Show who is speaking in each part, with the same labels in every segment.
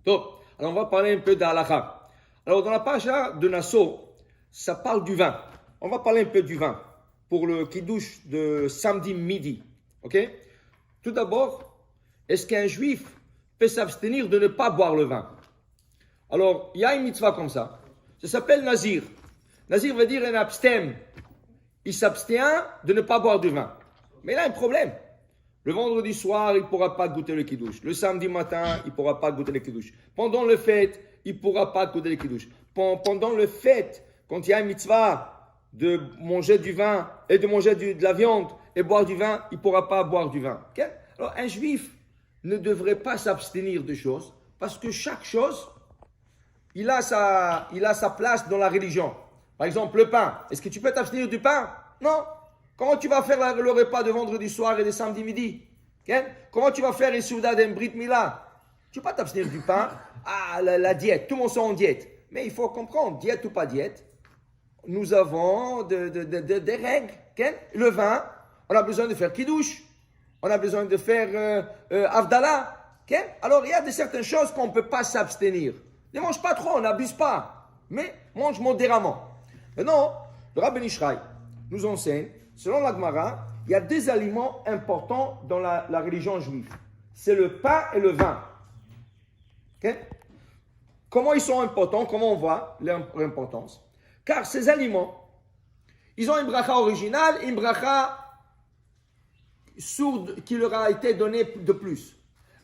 Speaker 1: Donc, alors on va parler un peu d'Halakha. Alors dans la page de Nassau, ça parle du vin. On va parler un peu du vin pour le kiddush de samedi midi. Ok? Tout d'abord, est-ce qu'un juif peut s'abstenir de ne pas boire le vin? Alors, il y a une mitzvah comme ça. Ça s'appelle Nazir. Nazir veut dire un abstème. Il s'abstient de ne pas boire du vin. Mais il a un problème. Le vendredi soir, il ne pourra pas goûter le kiddush. Le samedi matin, il ne pourra pas goûter le kiddush. Pendant le fête, il ne pourra pas goûter le kiddush. Pendant le fête, quand il y a une mitzvah de manger du vin et de manger de la viande et boire du vin, il ne pourra pas boire du vin. Okay? Alors, un juif ne devrait pas s'abstenir de choses parce que chaque chose, il a sa place dans la religion. Par exemple, le pain. Est-ce que tu peux t'abstenir du pain? Non. Comment tu vas faire le repas de vendredi soir et de samedi midi? Okay? Comment tu vas faire une souda d'un Brit Mila? Tu ne peux pas t'abstenir du pain. Ah, la diète. Tout le monde est en diète. Mais il faut comprendre, diète ou pas diète, nous avons des règles. Okay? Le vin, on a besoin de faire kiddush. On a besoin de faire avdallah. Okay? Alors, il y a certaines choses qu'on ne peut pas s'abstenir. Ne mange pas trop, on n'abuse pas. Mais mange modérément. Maintenant, le Rabbi Ishraï nous enseigne, selon la Gemara, il y a deux aliments importants dans la religion juive. C'est le pain et le vin. Okay? Comment ils sont importants? Comment on voit leur importance? Car ces aliments, ils ont une bracha originale et une bracha sourde qui leur a été donnée de plus.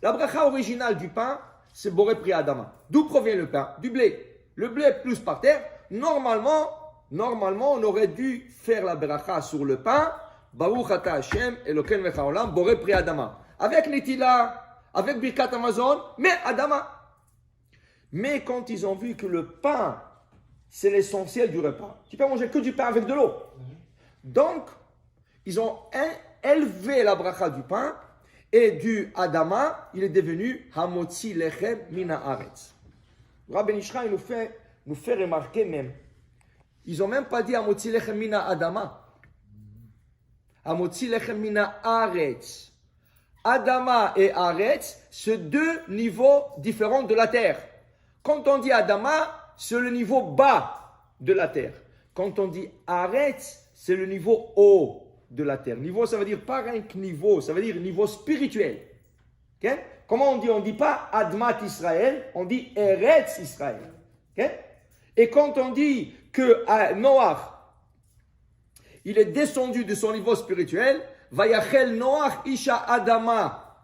Speaker 1: La bracha originale du pain, c'est Boré Pri Adama. D'où provient le pain? Du blé. Le blé plus par terre. Normalement, on aurait dû faire la bracha sur le pain. Baruch ata Hashem Eloken Mecha Olam Boré Pri Adama. Avec Netila, avec Birkat Amazon, mais Adama. Mais quand ils ont vu que le pain, c'est l'essentiel du repas, tu peux manger que du pain avec de l'eau. Donc, ils ont élevé la bracha du pain et du Adama, il est devenu Hamotzi Lechem Mina Aretz. Rabbi Ishraï nous fait remarquer même, ils n'ont même pas dit Hamotzi Lechem Mina Adama. Hamotzi Lechem Mina Aretz. Adama et Aretz, c'est deux niveaux différents de la terre. Quand on dit Adama, c'est le niveau bas de la terre. Quand on dit Aretz, c'est le niveau haut de la terre. Niveau, ça veut dire pas un niveau, ça veut dire niveau spirituel. Okay? Comment on dit? On ne dit pas Admat Israël, on dit Eretz Israël. Okay? Et quand on dit que Noach, il est descendu de son niveau spirituel, Vayachel Noach Isha Adama.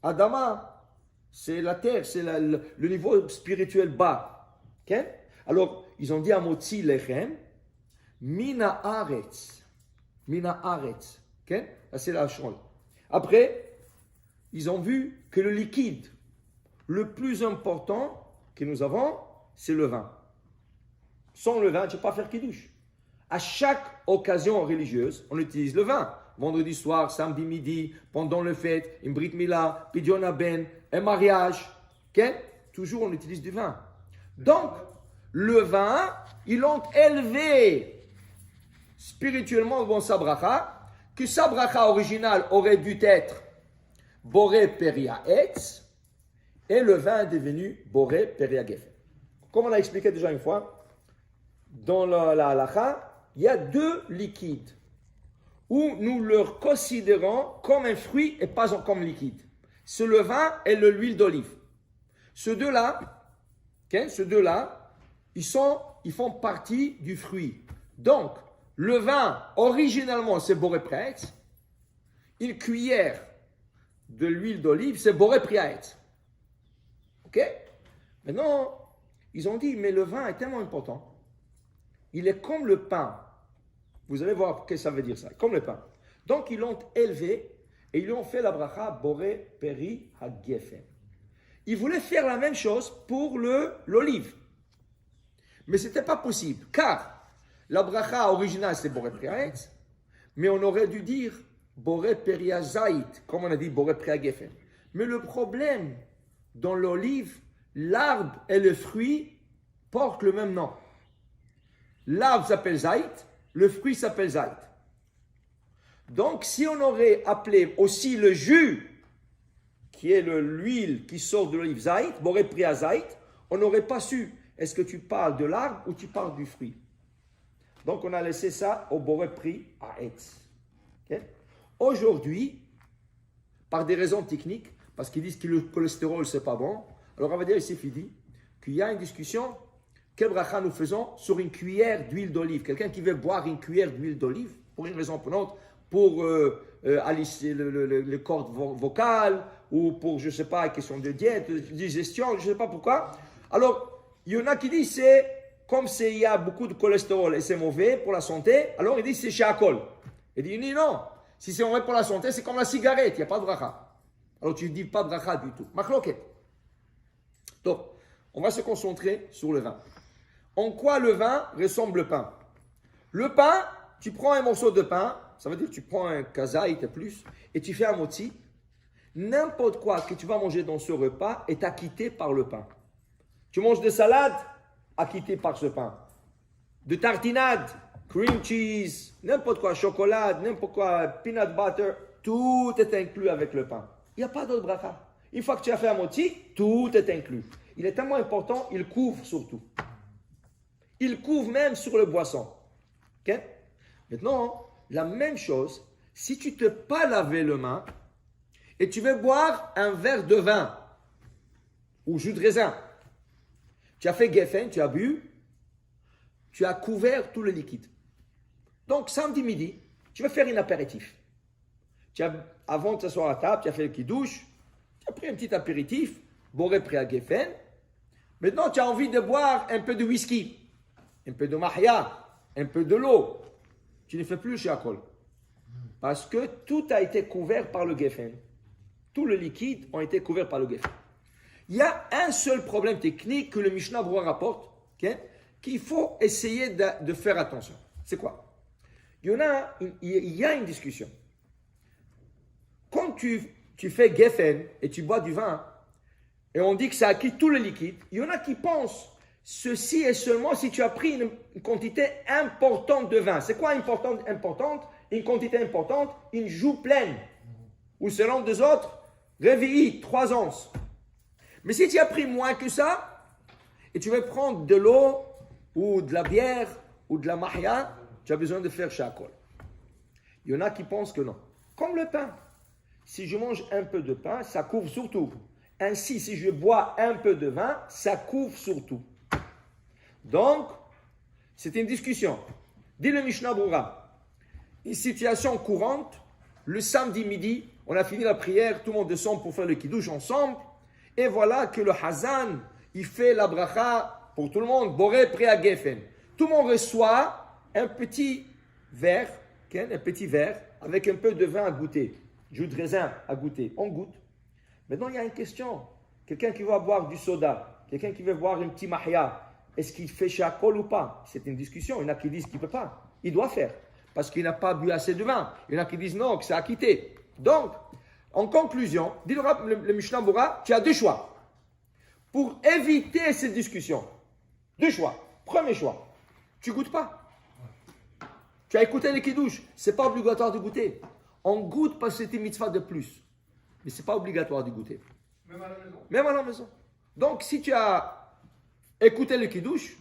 Speaker 1: Adama, c'est la terre, c'est le niveau spirituel bas. Okay? Alors, ils ont dit à Motzi Lechem, Mina Aretz. Mina Aretz. Okay? C'est la chose. Après, ils ont vu que le liquide le plus important que nous avons, c'est le vin. Sans le vin, tu ne peux pas faire kiddush. À chaque occasion religieuse, on utilise le vin. Vendredi soir, samedi midi, pendant le fête, une brit mila, pidyon ben, un mariage. Okay? Toujours, on utilise du vin. Donc, le vin, ils l'ont élevé spirituellement dans sa bracha, que sa bracha originale aurait dû être Boré Peria Etz, et le vin est devenu Boré Peria Geffen. Comme on a expliqué déjà une fois, dans la halacha, il y a deux liquides où nous le considérons comme un fruit et pas comme liquide. C'est le vin et l'huile d'olive. Ces deux-là, ils font partie du fruit. Donc, le vin, originellement, c'est Boré Priaetz. Une cuillère de l'huile d'olive, c'est Boré Priaetz. Ok? Maintenant, ils ont dit, mais le vin est tellement important. Il est comme le pain. Vous allez voir ce que ça veut dire ça. Comme le pain. Donc, ils l'ont élevé et ils ont fait la bracha Boré Peri HaGeffen. Ils voulaient faire la même chose pour l'olive. Mais ce n'était pas possible. Car la bracha originale, c'est Boré Priaetz. Mais on aurait dû dire Boré Peri HaZait, comme on a dit Boré Peri HaGeffen. Mais le problème, dans l'olive, l'arbre et le fruit portent le même nom. L'arbre s'appelle Zait, le fruit s'appelle Zait. Donc, si on aurait appelé aussi le jus qui est l'huile qui sort de l'olive zaït, boré pri à zaït, on n'aurait pas su est-ce que tu parles de l'arbre ou tu parles du fruit. Donc on a laissé ça au boré pri à etz. Okay? Aujourd'hui, par des raisons techniques, parce qu'ils disent que le cholestérol c'est pas bon, alors on va dire ici Fidi qu'il y a une discussion. Quel bracha nous faisons sur une cuillère d'huile d'olive? Quelqu'un qui veut boire une cuillère d'huile d'olive, pour une raison ou une autre, pour alisser le cordes vocales, ou pour, je ne sais pas, question de diète, de digestion, je ne sais pas pourquoi. Alors, il y en a qui disent c'est comme il y a beaucoup de cholestérol et c'est mauvais pour la santé, alors ils disent c'est shakol. Il dit non, si c'est mauvais pour la santé, c'est comme la cigarette, il n'y a pas de bracha. Alors tu ne dis pas de bracha du tout. Machloket. Donc, on va se concentrer sur le vin. En quoi le vin ressemble au pain? Le pain, tu prends un morceau de pain, ça veut dire que tu prends un kazaït et plus, et tu fais un moti. N'importe quoi que tu vas manger dans ce repas est acquitté par le pain. Tu manges des salades, acquitté par ce pain. De tartinade, cream cheese, n'importe quoi, chocolat, n'importe quoi, peanut butter, tout est inclus avec le pain. Il n'y a pas d'autre bracha. Une fois que tu as fait un moti, tout est inclus. Il est tellement important, il couvre surtout. Il couvre même sur le boisson. Okay? Maintenant, la même chose, si tu ne t'es pas lavé les mains et tu veux boire un verre de vin ou jus de raisin, tu as fait geffen, tu as bu, tu as couvert tout le liquide. Donc, samedi midi, tu vas faire un apéritif. Avant de t'asseoir à table, tu as fait le kidouche, tu as pris un petit apéritif, boré prêt à geffen. Maintenant, tu as envie de boire un peu de whisky, un peu de mahia, un peu de l'eau. Tu ne fais plus le shakol. Parce que tout a été couvert par le geffen. Tout le liquide a été couvert par le geffen. Il y a un seul problème technique que le Mishnah Berurah rapporte, okay, qu'il faut essayer de faire attention. C'est quoi? Il y a une discussion. Quand tu fais geffen et tu bois du vin, et on dit que ça acquitte tout le liquide, il y en a qui pensent ceci est seulement si tu as pris une quantité importante de vin. C'est quoi importante? Une quantité importante, une joue pleine. Ou selon des autres, réveillé 3 onces. Mais si tu as pris moins que ça, et tu veux prendre de l'eau, ou de la bière, ou de la mahia, tu as besoin de faire shakol. Il y en a qui pensent que non. Comme le pain. Si je mange un peu de pain, ça couvre surtout. Ainsi, si je bois un peu de vin, ça couvre surtout. Donc, c'est une discussion. Dit le Mishnah Berurah, une situation courante, le samedi midi, on a fini la prière, tout le monde descend pour faire le kidouche ensemble, et voilà que le Hazan, il fait la bracha pour tout le monde, boré prêt à geffen. Tout le monde reçoit un petit verre, avec un peu de vin à goûter, jus de raisin à goûter. On goûte. Maintenant, il y a une question. Quelqu'un qui va boire du soda, quelqu'un qui veut boire un petit mahia, est-ce qu'il fait shakol ou pas? C'est une discussion. Il y en a qui disent qu'il ne peut pas. Il doit faire. Parce qu'il n'a pas bu assez de vin. Il y en a qui disent non, que c'est acquitté. Donc, en conclusion, dit le Mishnah Berurah, tu as 2 choix. Pour éviter cette discussion, 2 choix. Premier choix, tu ne goûtes pas. Tu as écouté les kidouches. Ce n'est pas obligatoire de goûter. On goûte parce que c'est une mitzvah de plus. Mais ce n'est pas obligatoire de goûter.
Speaker 2: Même à la maison.
Speaker 1: Même à la maison. Donc, si tu as écouté le kidouche,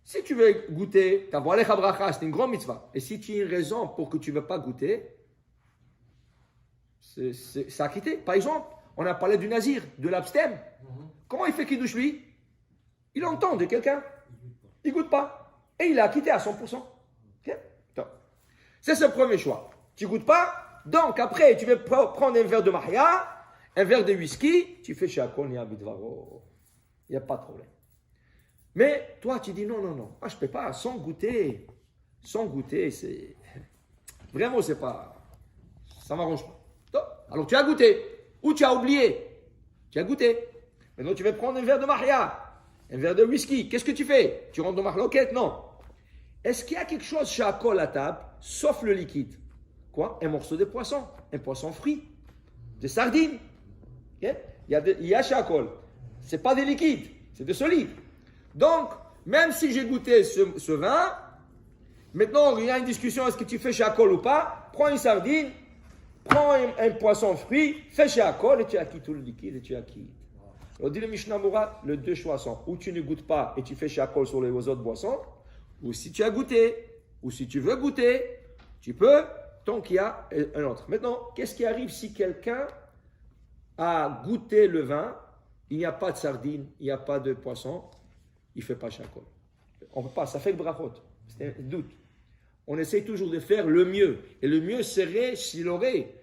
Speaker 1: si tu veux goûter, ta voilé chabracha, c'est une grande mitzvah. Et si tu as une raison pour que tu ne veux pas goûter, c'est acquitté. Par exemple, on a parlé du nazir, de l'abstem. Comment il fait kidouche lui? Il entend de quelqu'un. Il ne goûte pas. Et il a acquitté à 100%. Okay? C'est le premier choix. Tu ne goûtes pas. Donc après, tu veux prendre un verre de mahia, un verre de whisky, tu fais shakol ni abidvaro. Il n'y a pas de problème. Mais toi, tu dis non. Moi, je ne peux pas, sans goûter. Sans goûter, c'est. Vraiment, c'est pas. Ça ne m'arrange pas. Donc, alors, tu as goûté. Ou tu as oublié. Tu as goûté. Maintenant, tu veux prendre un verre de mahia, un verre de whisky. Qu'est-ce que tu fais? Tu rentres dans mahloket? Non. Est-ce qu'il y a quelque chose shakol à table, sauf le liquide? Quoi? Un morceau de poisson. Un poisson frit. Des sardines. Okay? Il y a shakol. Ce n'est pas des liquides, c'est des solides. Donc, même si j'ai goûté ce vin, maintenant il y a une discussion, est-ce que tu fais shakol ou pas? Prends une sardine, Prends un poisson fruit, fais chez Akol et tu acquittes tout le liquide et tu acquittes. Alors dit le Mishnah Moura, les deux choix sont ou tu ne goûtes pas et tu fais chez Akol sur les autres boissons, ou si tu as goûté, ou si tu veux goûter, tu peux, tant qu'il y a un autre. Maintenant, qu'est-ce qui arrive si quelqu'un a goûté le vin, il n'y a pas de sardines, il n'y a pas de poisson, il ne fait pas chez Akol. On ne peut pas, ça fait le brachot, c'est un doute. On essaie toujours de faire le mieux. Et le mieux serait s'il aurait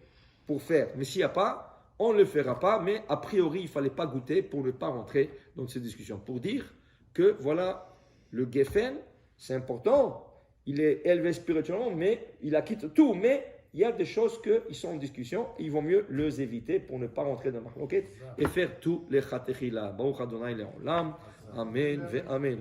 Speaker 1: pour faire. Mais s'il n'y a pas, on ne le fera pas. Mais a priori, il ne fallait pas goûter pour ne pas rentrer dans cette discussion. Pour dire que voilà, le Geffen, c'est important. Il est élevé spirituellement, mais il acquitte tout. Mais il y a des choses qui sont en discussion. Il vaut mieux les éviter pour ne pas rentrer dans la marloquette et faire tous les chatechila. Baruch Adonai Le'olam. Amen. Amen.